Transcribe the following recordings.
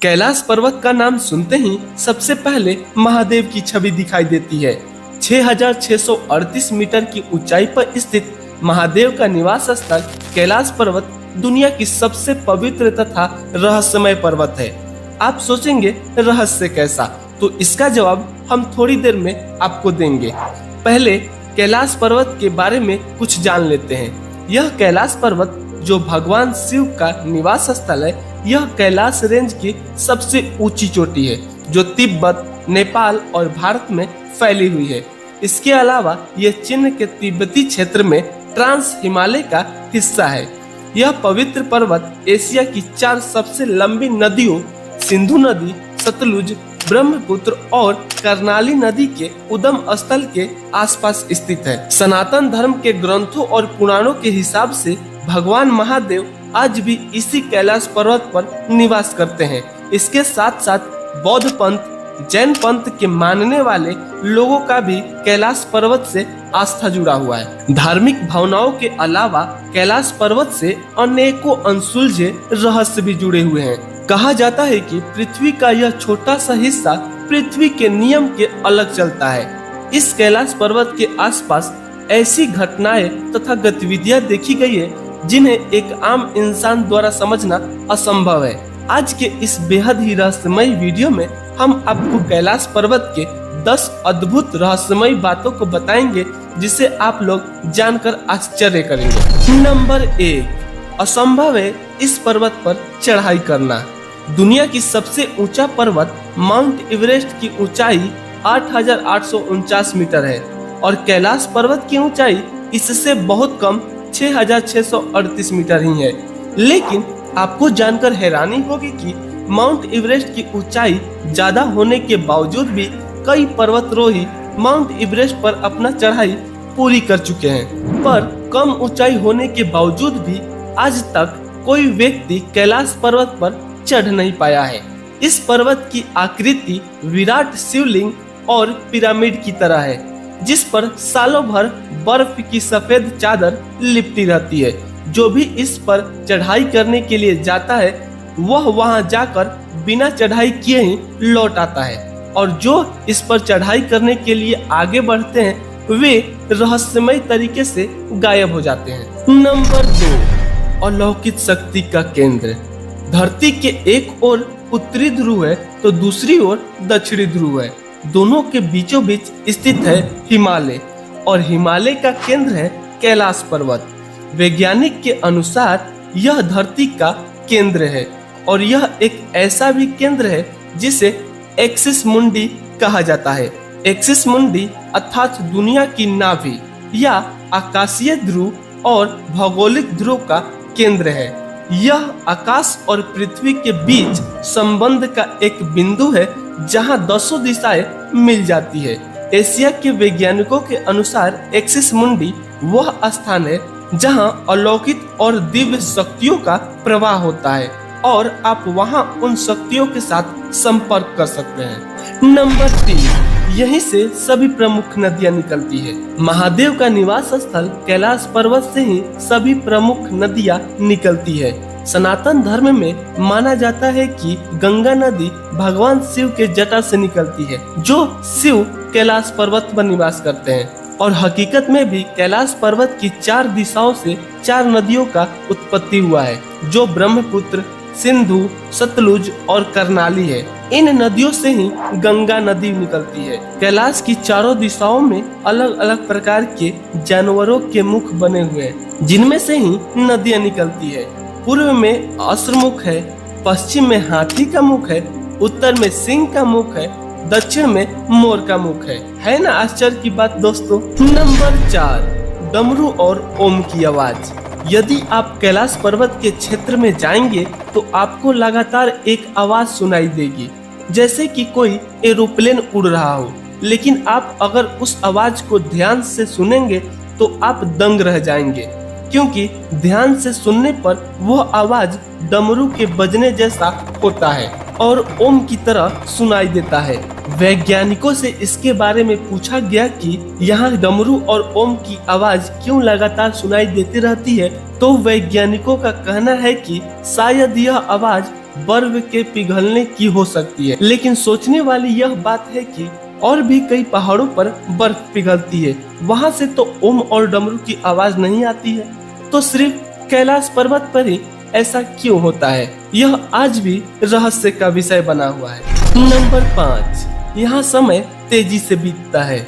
कैलाश पर्वत का नाम सुनते ही सबसे पहले महादेव की छवि दिखाई देती है। 6,638 मीटर की ऊंचाई पर स्थित महादेव का निवास स्थल कैलाश पर्वत दुनिया की सबसे पवित्र तथा रहस्यमय पर्वत है। आप सोचेंगे रहस्य कैसा, तो इसका जवाब हम थोड़ी देर में आपको देंगे। पहले कैलाश पर्वत के बारे में कुछ जान लेते हैं। यह कैलाश पर्वत जो भगवान शिव का निवास स्थल है, यह कैलाश रेंज की सबसे ऊंची चोटी है जो तिब्बत, नेपाल और भारत में फैली हुई है। इसके अलावा यह चीन के तिब्बती क्षेत्र में ट्रांस हिमालय का हिस्सा है। यह पवित्र पर्वत एशिया की 4 सबसे लंबी नदियों सिंधु नदी, सतलुज, ब्रह्मपुत्र और कर्णाली नदी के उद्गम स्थल के आसपास स्थित है। सनातन धर्म के ग्रंथों और पुराणों के हिसाब से भगवान महादेव आज भी इसी कैलाश पर्वत पर निवास करते हैं। इसके साथ साथ बौद्ध पंथ, जैन पंथ के मानने वाले लोगों का भी कैलाश पर्वत से आस्था जुड़ा हुआ है। धार्मिक भावनाओं के अलावा कैलाश पर्वत से अनेकों अनसुलझे रहस्य भी जुड़े हुए हैं। कहा जाता है कि पृथ्वी का यह छोटा सा हिस्सा पृथ्वी के नियम के अलग चलता है। इस कैलाश पर्वत के आसपास ऐसी घटनाएं तथा गतिविधियां देखी गई है जिन्हें एक आम इंसान द्वारा समझना असंभव है। आज के इस बेहद ही रहस्यमय वीडियो में हम आपको कैलाश पर्वत के 10 अद्भुत रहस्यमय बातों को बताएंगे जिसे आप लोग जानकर आश्चर्य करेंगे। नंबर 1, असंभव है इस पर्वत पर चढ़ाई करना। दुनिया की सबसे ऊंचा पर्वत माउंट एवरेस्ट की ऊंचाई 8,849 मीटर है और कैलाश पर्वत की ऊंचाई इससे बहुत कम 6,638 मीटर ही है। लेकिन आपको जानकर हैरानी होगी कि माउंट एवरेस्ट की ऊंचाई ज्यादा होने के बावजूद भी कई पर्वतारोही माउंट एवरेस्ट पर अपना चढ़ाई पूरी कर चुके हैं। पर कम ऊंचाई होने के बावजूद भी आज तक कोई व्यक्ति कैलाश पर्वत पर चढ़ नहीं पाया है। इस पर्वत की आकृति विराट शिवलिंग और पिरामिड की तरह है, जिस पर सालों भर बर्फ की सफेद चादर लिपटी रहती है। जो भी इस पर चढ़ाई करने के लिए जाता है वह वहां जाकर बिना चढ़ाई किए ही लौट आता है, और जो इस पर चढ़ाई करने के लिए आगे बढ़ते हैं वे रहस्यमय तरीके से गायब हो जाते हैं। नंबर 2, अलौकिक शक्ति का केंद्र। धरती के एक ओर उत्तरी ध्रुव है तो दूसरी ओर दक्षिणी ध्रुव है। दोनों के बीचों बीच स्थित है हिमालय, और हिमालय का केंद्र है कैलाश पर्वत। वैज्ञानिक के अनुसार यह धरती का केंद्र है और यह एक ऐसा भी केंद्र है जिसे एक्सिस मुंडी कहा जाता है। एक्सिस मुंडी अर्थात दुनिया की नाभि या आकाशीय ध्रुव और भौगोलिक ध्रुव का केंद्र है। यह आकाश और पृथ्वी के बीच संबंध का एक बिंदु है जहां 10 दिशाएं मिल जाती है। एशिया के वैज्ञानिकों के अनुसार एक्सिस मुंडी वह स्थान है जहां अलौकिक और दिव्य शक्तियों का प्रवाह होता है और आप वहां उन शक्तियों के साथ संपर्क कर सकते हैं। नंबर 3, यहीं से सभी प्रमुख नदियां निकलती है। महादेव का निवास स्थल कैलाश पर्वत से ही सभी प्रमुख नदियां निकलती है। सनातन धर्म में माना जाता है कि गंगा नदी भगवान शिव के जटा से निकलती है, जो शिव कैलाश पर्वत पर निवास करते हैं। और हकीकत में भी कैलाश पर्वत की 4 दिशाओं से 4 नदियों का उत्पत्ति हुआ है, जो ब्रह्मपुत्र, सिंधु, सतलुज और कर्णाली है। इन नदियों से ही गंगा नदी निकलती है। कैलाश की चारों दिशाओं में अलग अलग प्रकार के जानवरों के मुख बने हुए हैं, जिनमें से ही नदियां निकलती है। पूर्व में अश्वमुख है, पश्चिम में हाथी का मुख है, उत्तर में सिंह का मुख है, दक्षिण में मोर का मुख है ना आश्चर्य की बात दोस्तों। नंबर 4, डमरू और ओम की आवाज। यदि आप कैलाश पर्वत के क्षेत्र में जाएंगे तो आपको लगातार एक आवाज सुनाई देगी, जैसे कि कोई एरोप्लेन उड़ रहा हो। लेकिन आप अगर उस आवाज को ध्यान से सुनेंगे तो आप दंग रह जाएंगे, क्योंकि ध्यान से सुनने पर वह आवाज डमरू के बजने जैसा होता है और ओम की तरह सुनाई देता है। वैज्ञानिकों से इसके बारे में पूछा गया कि यहाँ डमरू और ओम की आवाज क्यों लगातार सुनाई देती रहती है, तो वैज्ञानिकों का कहना है कि शायद यह आवाज बर्फ के पिघलने की हो सकती है, लेकिन सोचने वाली यह बात है कि और भी कई पहाड़ों पर बर्फ पिघलती है। वहां से तो ओम और डमरू की आवाज नहीं आती है, तो सिर्फ कैलाश पर्वत पर ही ऐसा क्यों होता है? यह आज भी रहस्य का विषय बना हुआ है। नंबर 5, यहाँ समय तेजी से बीतता है।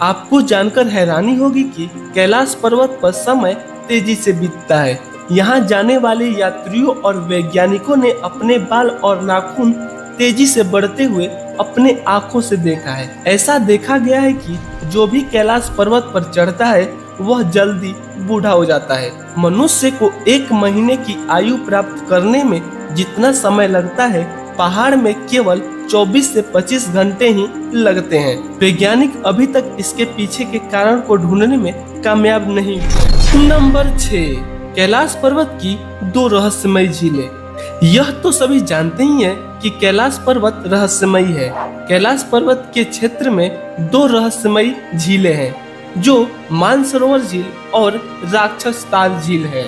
आपको जानकर हैरानी होगी कि कैलाश पर्वत पर समय तेजी से बीतता है। यहाँ जाने वाले यात्रियों और वैज्ञानिकों ने अपने बाल और नाखून तेजी से बढ़ते हुए अपने आंखों से देखा है। ऐसा देखा गया है कि जो भी कैलाश पर्वत पर चढ़ता है वह जल्दी बूढ़ा हो जाता है। मनुष्य को 1 महीने की आयु प्राप्त करने में जितना समय लगता है, पहाड़ में केवल 24 से 25 घंटे ही लगते हैं। वैज्ञानिक अभी तक इसके पीछे के कारण को ढूंढने में कामयाब नहीं हुए। नंबर 6, कैलाश पर्वत की 2 रहस्यमयी झीलें। यह तो सभी जानते ही हैं कि कैलाश पर्वत रहस्यमयी है। कैलाश पर्वत के क्षेत्र में 2 रहस्यमयी झीलें हैं, जो मानसरोवर झील और राक्षस ताल झील है।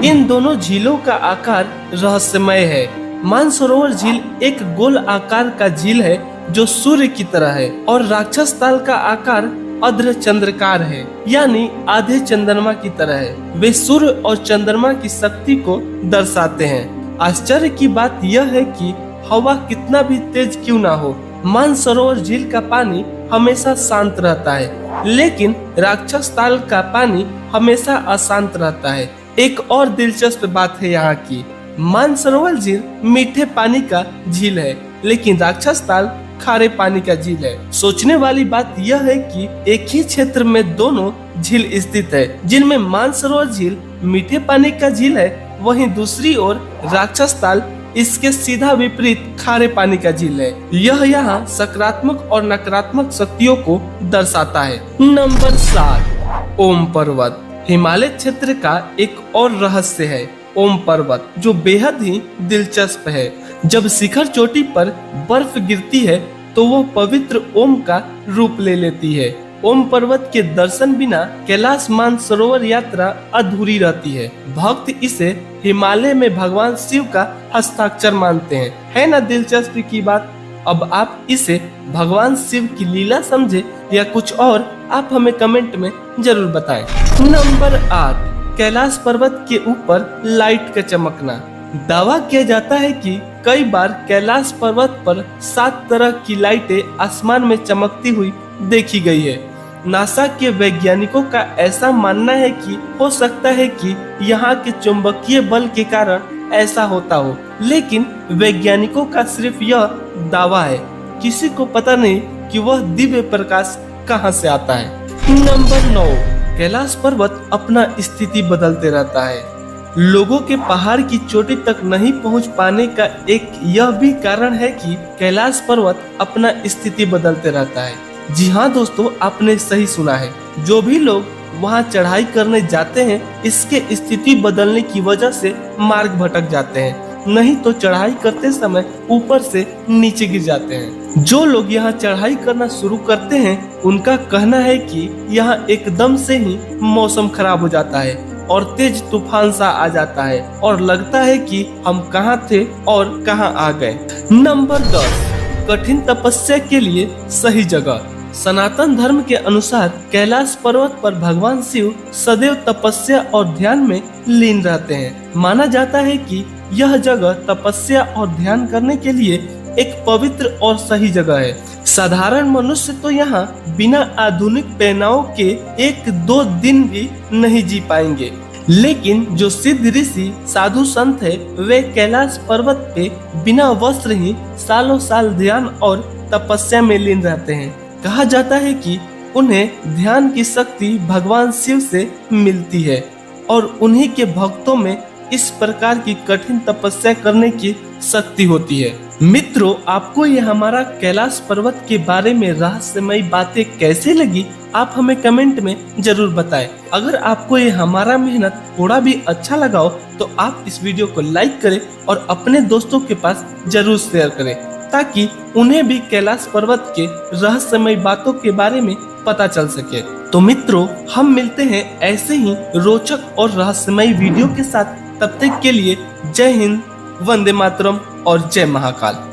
इन दोनों झीलों का आकार रहस्यमय है। मानसरोवर झील एक गोल आकार का झील है जो सूर्य की तरह है, और राक्षस ताल का आकार अर्ध चंद्राकार है, यानी आधे चंद्रमा की तरह है। वे सूर्य और चंद्रमा की शक्ति को दर्शाते हैं। आश्चर्य की बात यह है कि हवा कितना भी तेज क्यों ना हो, मानसरोवर झील का पानी हमेशा शांत रहता है, लेकिन राक्षस ताल का पानी हमेशा अशांत रहता है। एक और दिलचस्प बात है यहाँ की, मानसरोवर झील मीठे पानी का झील है, लेकिन राक्षस ताल खारे पानी का झील है। सोचने वाली बात यह है कि एक ही क्षेत्र में दोनों झील स्थित है, जिनमें मानसरोवर झील मीठे पानी का झील है, वहीं दूसरी ओर राक्षस ताल इसके सीधा विपरीत खारे पानी का झील है। यह यहाँ सकारात्मक और नकारात्मक शक्तियों को दर्शाता है। नंबर 7, ओम पर्वत। हिमालय क्षेत्र का एक और रहस्य है ओम पर्वत, जो बेहद ही दिलचस्प है। जब शिखर चोटी पर बर्फ गिरती है तो वो पवित्र ओम का रूप ले लेती है। ओम पर्वत के दर्शन बिना कैलाश मानसरोवर यात्रा अधूरी रहती है। भक्त इसे हिमालय में भगवान शिव का हस्ताक्षर मानते हैं। है ना दिलचस्प की बात? अब आप इसे भगवान शिव की लीला समझे या कुछ और, आप हमें कमेंट में जरूर बताएं। नंबर 8, कैलाश पर्वत के ऊपर लाइट का चमकना। दावा किया जाता है कि कई बार कैलाश पर्वत पर 7 तरह की लाइटें आसमान में चमकती हुई देखी गई है। नासा के वैज्ञानिकों का ऐसा मानना है कि हो सकता है कि यहाँ के चुंबकीय बल के कारण ऐसा होता हो, लेकिन वैज्ञानिकों का सिर्फ यह दावा है। किसी को पता नहीं कि वह दिव्य प्रकाश कहाँ से आता है। नंबर 9, कैलाश पर्वत अपना स्थिति बदलते रहता है। लोगों के पहाड़ की चोटी तक नहीं पहुंच पाने का एक यह भी कारण है कि कैलाश पर्वत अपना स्थिति बदलते रहता है। जी हाँ दोस्तों, आपने सही सुना है। जो भी लोग वहां चढ़ाई करने जाते हैं, इसके स्थिति बदलने की वजह से मार्ग भटक जाते हैं, नहीं तो चढ़ाई करते समय ऊपर से नीचे गिर जाते हैं। जो लोग यहाँ चढ़ाई करना शुरू करते हैं, उनका कहना है कि यहाँ एकदम से ही मौसम खराब हो जाता है और तेज तूफान सा आ जाता है और लगता है कि हम कहाँ थे और कहाँ आ गए। नंबर 10, कठिन तपस्या के लिए सही जगह। सनातन धर्म के अनुसार कैलाश पर्वत पर भगवान शिव सदैव तपस्या और ध्यान में लीन रहते हैं। माना जाता है कि यह जगह तपस्या और ध्यान करने के लिए एक पवित्र और सही जगह है। साधारण मनुष्य तो यहाँ बिना आधुनिक पहनाव के 1-2 दिन भी नहीं जी पाएंगे, लेकिन जो सिद्ध ऋषि साधु संत है, वे कैलाश पर्वत पे बिना वस्त्र ही सालों साल ध्यान और तपस्या में लीन रहते हैं। कहा जाता है कि उन्हें ध्यान की शक्ति भगवान शिव से मिलती है और उन्हीं के भक्तों में इस प्रकार की कठिन तपस्या करने की शक्ति होती है। मित्रों, आपको ये हमारा कैलाश पर्वत के बारे में रहस्यमयी बातें कैसे लगी, आप हमें कमेंट में जरूर बताएं। अगर आपको ये हमारा मेहनत थोड़ा भी अच्छा लगा हो तो आप इस वीडियो को लाइक करें और अपने दोस्तों के पास जरूर शेयर करें, ताकि उन्हें भी कैलाश पर्वत के रहस्यमयी बातों के बारे में पता चल सके। तो मित्रों, हम मिलते हैं ऐसे ही रोचक और रहस्यमयी वीडियो के साथ। तब तक के लिए जय हिंद, वंदे मातरम। और जय महाकाल।